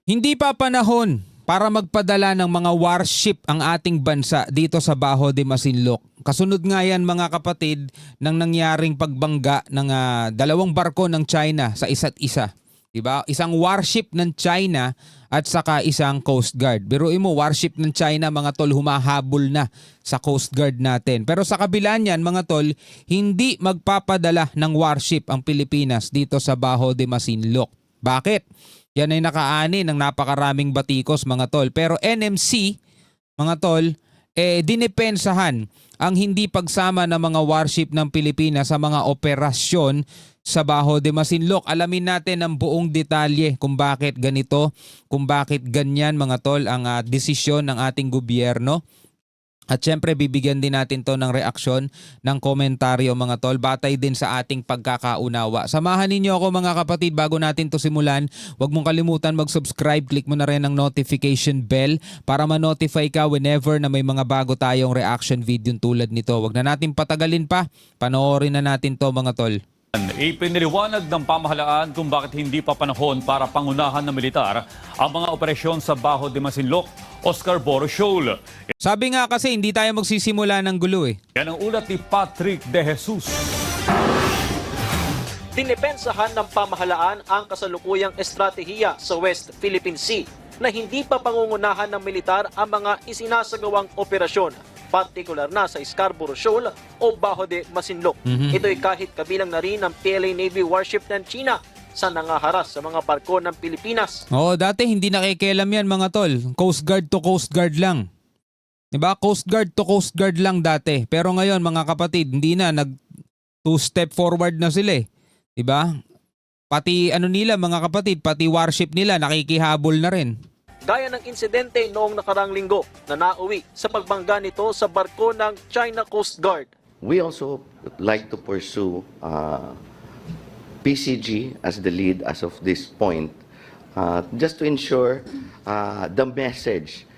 Hindi pa panahon para magpadala ng mga warship ang ating bansa dito sa Baho de Masinloc. Kasunod nga yan mga kapatid ng nangyaring pagbangga ng dalawang barko ng China sa isa't isa. Diba? Isang warship ng China at saka isang Coast Guard. Biruin mo, warship ng China mga tol humahabol na sa Coast Guard natin. Pero sa kabila niyan mga tol, hindi magpapadala ng warship ang Pilipinas dito sa Baho de Masinloc. Bakit? Yan ay nakaani ng napakaraming batikos mga tol. Pero NMC, mga tol, dinepensahan ang hindi pagsama ng mga warship ng Pilipinas sa mga operasyon sa Baho de Masinloc. Alamin natin ang buong detalye kung bakit ganito, kung bakit ganyan mga tol ang desisyon ng ating gobyerno. At syempre bibigyan din natin to ng reaksyon, ng komentaryo mga tol, batay din sa ating pagkakaunawa. Samahan ninyo ako mga kapatid bago natin to simulan. Huwag mong kalimutan mag-subscribe, click mo na rin ang notification bell para ma-notify ka whenever na may mga bago tayong reaction video tulad nito. Huwag na natin patagalin pa, panoorin na natin to mga tol. Ipiniliwanag ng pamahalaan kung bakit hindi pa panahon para pangunahan ng militar ang mga operasyon sa Baho de Masinloc, Oscar Boro Shoal. Sabi nga kasi hindi tayo magsisimula ng gulo eh. Yan ang ulat ni Patrick De Jesus. Dinipensahan ng pamahalaan ang kasalukuyang estratehiya sa West Philippine Sea na hindi pa pangungunahan ng militar ang mga isinasagawang operasyon, partikular na sa Scarborough Shoal o Baho de Masinloc. Ito'y kahit kabilang na rin ang PLA Navy warship ng China sa nangaharas sa mga barko ng Pilipinas. Oo, dati hindi nakikialam yan mga tol. Coast Guard to Coast Guard lang. Diba? Coast Guard to Coast Guard lang dati. Pero ngayon mga kapatid, hindi na. Two-step forward na sila eh. Diba? Pati ano nila mga kapatid, pati warship nila nakikihabol na rin. Gaya ng insidente noong nakarang linggo na nauwi sa pagbangga nito sa barko ng China Coast Guard. We also like to pursue PCG as the lead as of this point, just to ensure the message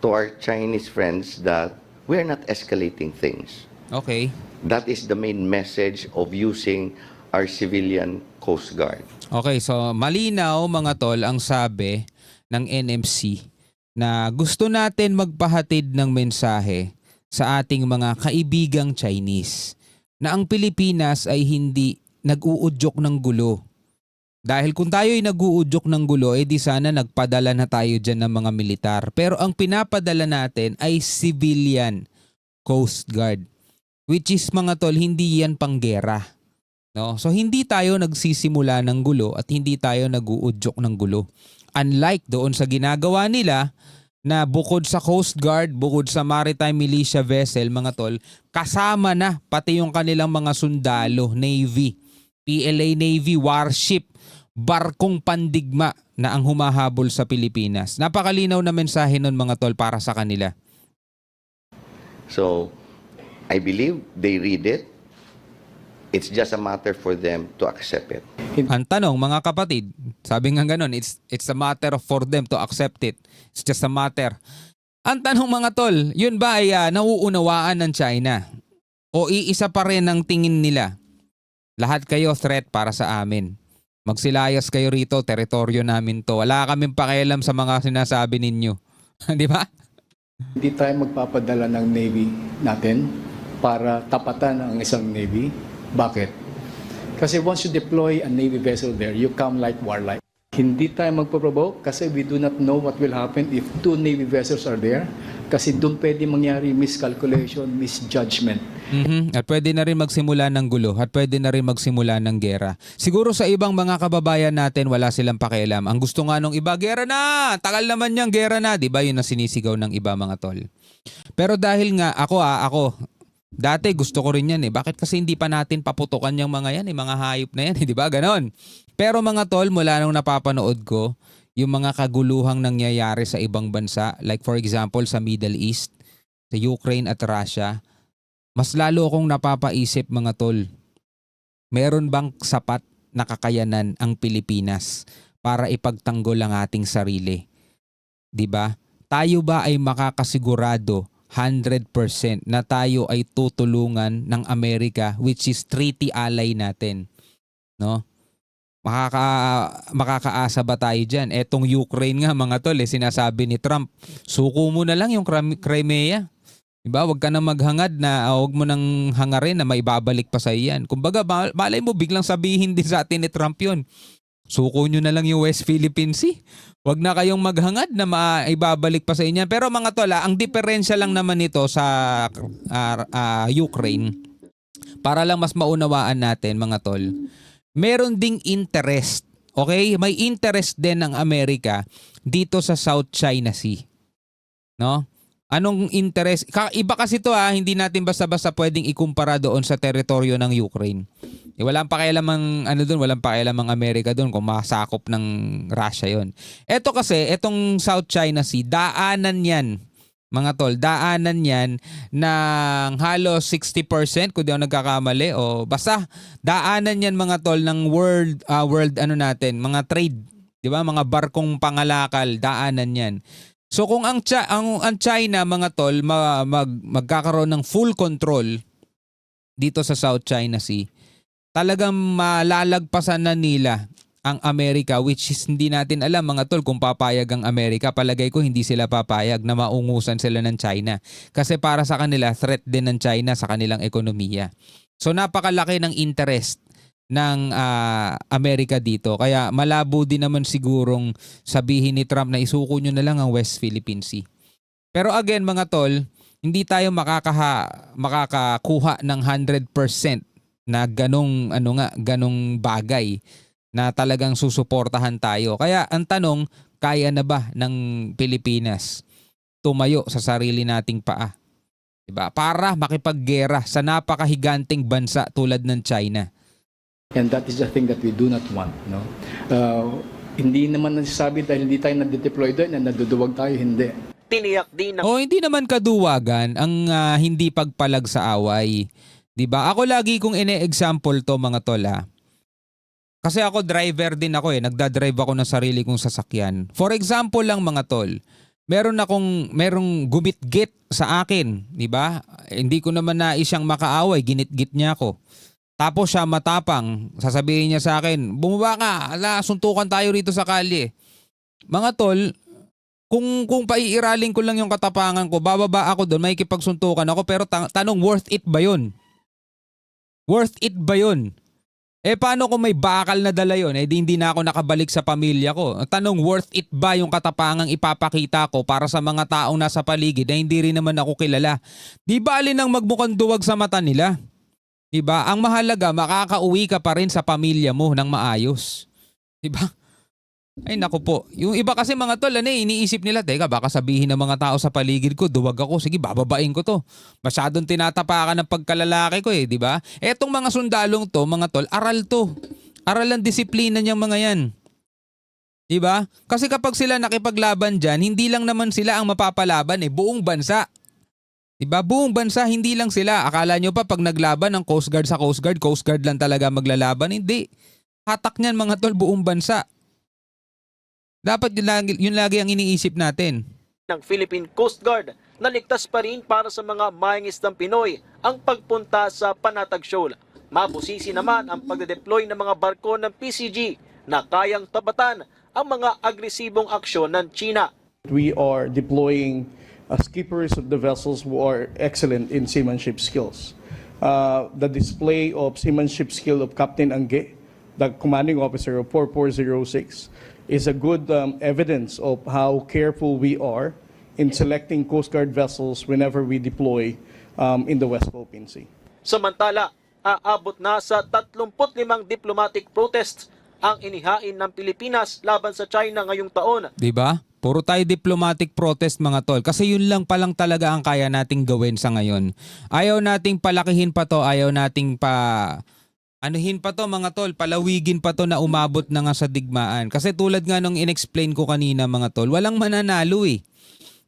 to our Chinese friends that we're not escalating things. Okay. That is the main message of using our civilian Coast Guard. Okay, so malinaw mga tol ang sabi ng NMC na gusto natin magpahatid ng mensahe sa ating mga kaibigang Chinese na ang Pilipinas ay hindi nag-uudyok ng gulo. Dahil kung tayo ay nag-uudyok ng gulo, di sana nagpadala na tayo dyan ng mga militar. Pero ang pinapadala natin ay civilian Coast Guard. Which is mga tol, hindi yan panggera. No? So hindi tayo nagsisimula ng gulo at hindi tayo nag-uudyok ng gulo. Unlike doon sa ginagawa nila na bukod sa Coast Guard, bukod sa Maritime Militia Vessel, mga tol, kasama na pati yung kanilang mga sundalo, Navy, PLA Navy, warship, barkong pandigma na ang humahabol sa Pilipinas. Napakalinaw na mensahe nun mga tol para sa kanila. So, I believe they read it. It's just a matter for them to accept it. Ang tanong mga kapatid, sabi nga ganun, it's a matter for them to accept it. It's just a matter. Ang tanong mga tol, yun ba ay nauunawaan ng China? O iisa pa rin ang tingin nila? Lahat kayo threat para sa amin. Magsilayas kayo rito, teritoryo namin to. Wala kaming pakialam sa mga sinasabi ninyo. Di ba? Hindi tayo magpapadala ng Navy natin para tapatan ang isang Navy. Bakit? Kasi once you deploy a Navy vessel there, you come like warlike. Hindi tayo magpo-provoke kasi we do not know what will happen if two Navy vessels are there. Kasi doon pwede mangyari miscalculation, misjudgment. At pwede na rin magsimula ng gulo at pwede na rin magsimula ng gera. Siguro sa ibang mga kababayan natin wala silang pakialam. Ang gusto nga nung iba, gera na! Tagal naman niyang gera na. Diba yun ang sinisigaw ng iba mga tol? Pero dahil nga ako, dati gusto ko rin yan eh. Bakit kasi hindi pa natin paputukan yung mga yan eh, mga hayop na yan eh, di ba? Ganon. Pero mga tol, mula nung napapanood ko, yung mga kaguluhang nangyayari sa ibang bansa, like for example sa Middle East, sa Ukraine at Russia, mas lalo akong napapaisip mga tol, meron bang sapat na kakayanan ang Pilipinas para ipagtanggol ang ating sarili? Di ba? Tayo ba ay makakasigurado 100% na tayo ay tutulungan ng Amerika, which is treaty ally natin, no? Makakaasa ba tayo dyan? Etong Ukraine nga mga tol, sinasabi ni Trump, suko mo na lang yung Crimea. Diba? Huwag ka na maghangad na huwag mo nang hangarin na maibabalik pa sa iyan. Kumbaga, malay mo biglang sabihin din sa atin ni Trump yun. Suko nyo na lang yung West Philippine Sea. Huwag na kayong maghangad na maibabalik pa sa inyo. Pero mga tol, ang diferensya lang naman nito sa Ukraine, para lang mas maunawaan natin mga tol, meron ding interest. Okay? May interest din ng Amerika dito sa South China Sea. No? Anong interest? Iba kasi ito hindi natin basta-basta pwedeng ikumpara doon sa teritoryo ng Ukraine. Walang pakialam walang pakialam ang Amerika doon kung masakop ng Russia 'yon. Ito kasi, etong South China Sea, daanan 'yan. Mga tol, daanan 'yan ng halos 60% kung di ako nagkakamali o basta daanan 'yan mga tol ng world mga trade, 'di ba? Mga barkong pangalakal, daanan 'yan. So kung ang China mga tol magkakaroon ng full control dito sa South China Sea, talagang malalagpasan na nila ang Amerika, which is hindi natin alam mga tol kung papayag ang Amerika. Palagay ko hindi sila papayag na maungusan sila ng China. Kasi para sa kanila, threat din ng China sa kanilang ekonomiya. So napakalaki ng interest ng Amerika dito. Kaya malabo din naman sigurong sabihin ni Trump na isuko nyo na lang ang West Philippine Sea. Pero again mga tol, hindi tayo makakakuha ng 100% na ganong bagay na talagang susuportahan tayo. Kaya ang tanong, kaya na ba ng Pilipinas tumayo sa sarili nating paa? Diba? Para makipaggera sa napakahiganting bansa tulad ng China. And that is the thing that we do not want. No? Hindi naman nasasabi dahil hindi tayo nadedeploy doon na naduduwag tayo, hindi. Tiniyak din ng Hindi naman kaduwagan ang hindi pagpalag sa away. 'Di ba? Ako lagi kong ine-example to mga tol. Kasi ako driver din ako nagda-drive ako ng sarili kong sasakyan. For example lang mga tol, merong gumit-git sa akin, 'di ba? Hindi ko naman nais siyang makaaway, ginit-git niya ako. Tapos siya matapang, sasabihin niya sa akin, bumaba ka, suntukan tayo rito sa kalye. Mga tol, kung paiiralin ko lang yung katapangan ko, bababa ako doon, makikipagsuntukan ako, pero tanong, worth it ba yun? Worth it ba yun? Paano kung may bakal na dala yun? Di hindi na ako nakabalik sa pamilya ko. Tanong, worth it ba yung katapangang ipapakita ko para sa mga taong nasa paligid na hindi rin naman ako kilala? Di ba alin ang magmukhang duwag sa mata nila? Diba? Ang mahalaga, makakauwi ka pa rin sa pamilya mo ng maayos. Diba? Ay naku po. Yung iba kasi mga tol, iniisip nila, teka, baka sabihin ng mga tao sa paligid ko, duwag ako, sige, bababain ko to. Masyadong tinatapakan ng pagkalalaki ko diba? Etong mga sundalong to, mga tol, aral to. Aral ang disiplina niyang mga yan. Diba? Kasi kapag sila nakipaglaban dyan, hindi lang naman sila ang mapapalaban buong bansa. Diba? Buong bansa, hindi lang sila. Akala nyo pa pag naglaban ng Coast Guard sa Coast Guard lang talaga maglalaban. Hindi. Hatak niyan mga tol, buong bansa. Dapat yun lagi ang iniisip natin. ng Philippine Coast Guard na ligtas pa rin para sa mga mangingisdang Pinoy ang pagpunta sa Panatag Shoal. Mabusisi naman ang pagde-deploy ng mga barko ng PCG na kayang tabatan ang mga agresibong aksyon ng China. We are deploying skippers of the vessels who are excellent in seamanship skills. The display of seamanship skill of Captain Angge, the commanding officer of 4406, is a good evidence of how careful we are in selecting Coast Guard vessels whenever we deploy in the West Philippine Sea. Samantala, aabot na sa 35 diplomatic protests ang inihain ng Pilipinas laban sa China ngayong taon. Diba? Puro tayo diplomatic protest mga tol. Kasi yun lang palang talaga ang kaya nating gawin sa ngayon. Ayaw nating palakihin pa to, ayaw nating anuhin pa to mga tol, palawigin pa to na umabot na nga sa digmaan. Kasi tulad nga nung inexplain ko kanina mga tol, walang mananalo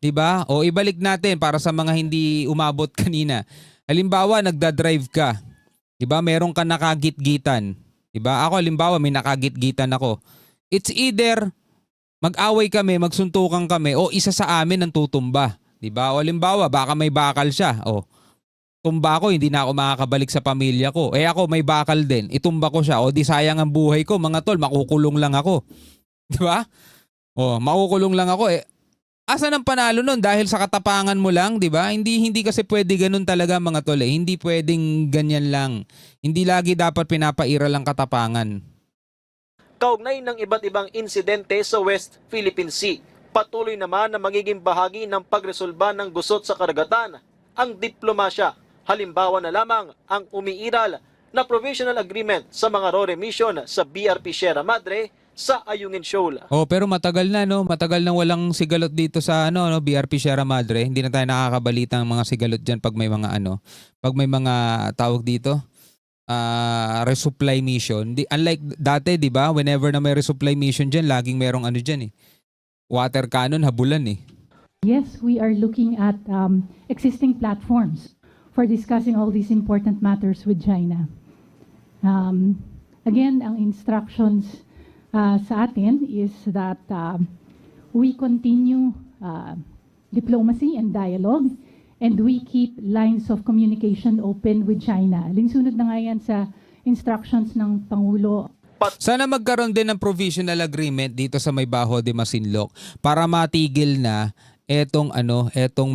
Diba? O ibalik natin para sa mga hindi umabot kanina. Halimbawa, nagda-drive ka. Diba? Meron ka nakagit-gitan. Diba? Ako halimbawa, may nakagit-gitan ako. It's either mag-away kami, magsuntukan kami, o isa sa amin ang tutumba. Diba? O halimbawa, baka may bakal siya. O tumba ko, hindi na ako makakabalik sa pamilya ko. Eh ako may bakal din, itumba ko siya, o di sayang ang buhay ko mga tol, makukulong lang ako. Di ba? O, makukulong lang ako eh. Asan ang panalo nun? Dahil sa katapangan mo lang, di ba? Hindi kasi pwede ganun talaga mga tol eh. Hindi pwedeng ganyan lang. Hindi lagi dapat pinapairal ang katapangan. Kaugnay ng iba't ibang insidente sa West Philippine Sea, patuloy naman na magiging bahagi ng pagresolba ng gusot sa karagatan ang diplomasya. Halimbawa na lamang ang umiiral na provisional agreement sa mga RORE mission sa BRP Sierra Madre sa Ayungin Shoal. Oh, pero matagal na no, matagal na walang sigalot dito sa BRP Sierra Madre. Hindi na tayo nakakabalita ng mga sigalot diyan pag may mga pag may mga tawag dito, resupply mission. Unlike dati, 'di ba? Whenever na may resupply mission diyan, laging merong diyan eh. Water cannon habulan eh. Yes, we are looking at existing platforms for discussing all these important matters with China. Again, ang instructions sa atin is that we continue diplomacy and dialogue, and we keep lines of communication open with China. Linsunod na nga yan sa instructions ng Pangulo. Sana magkaroon din ng provisional agreement dito sa may Bajo de Masinloc para matigil na etong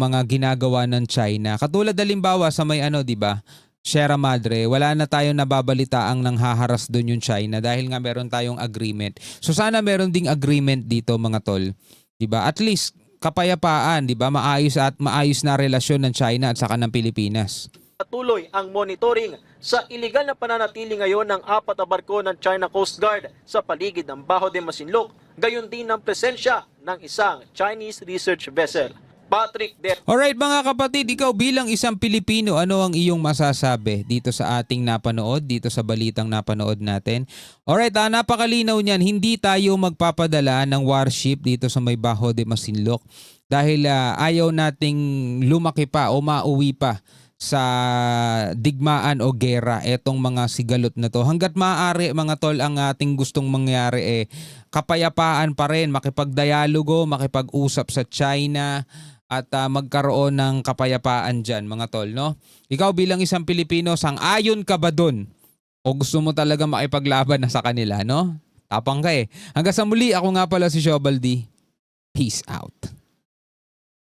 mga ginagawa ng China. Katulad halimbawa sa may 'di ba? Sierra Madre, wala na tayong nababalitaang nanghaharas doon yung China dahil nga meron tayong agreement. So sana meron ding agreement dito mga tol. 'Di ba? At least kapayapaan, 'di ba? Maayos na relasyon ng China at saka ng Pilipinas. Patuloy ang monitoring sa iligal na pananatili ngayon ng 4 na barko ng China Coast Guard sa paligid ng Bajo de Masinloc, gayon din ang presensya ng isang Chinese research vessel. Patrick De. Alright mga kapatid, ikaw bilang isang Pilipino, ano ang iyong masasabi dito sa ating napanood, dito sa balitang napanood natin? Alright, napakalinaw niyan, hindi tayo magpapadala ng warship dito sa may Bajo de Masinloc dahil ayaw nating lumaki pa o mauwi pa sa digmaan o gera etong mga sigalot na to. Hanggat maaari mga tol, ang ating gustong mangyari kapayapaan pa rin, makipagdialogo, makipag-usap sa China at magkaroon ng kapayapaan dyan mga tol, no? Ikaw bilang isang Pilipino, sang-ayon ka ba dun? O gusto mo talaga makipaglaban na sa kanila, no? Tapang ka eh. Hanggang sa muli, ako nga pala si Shobaldi. Peace out.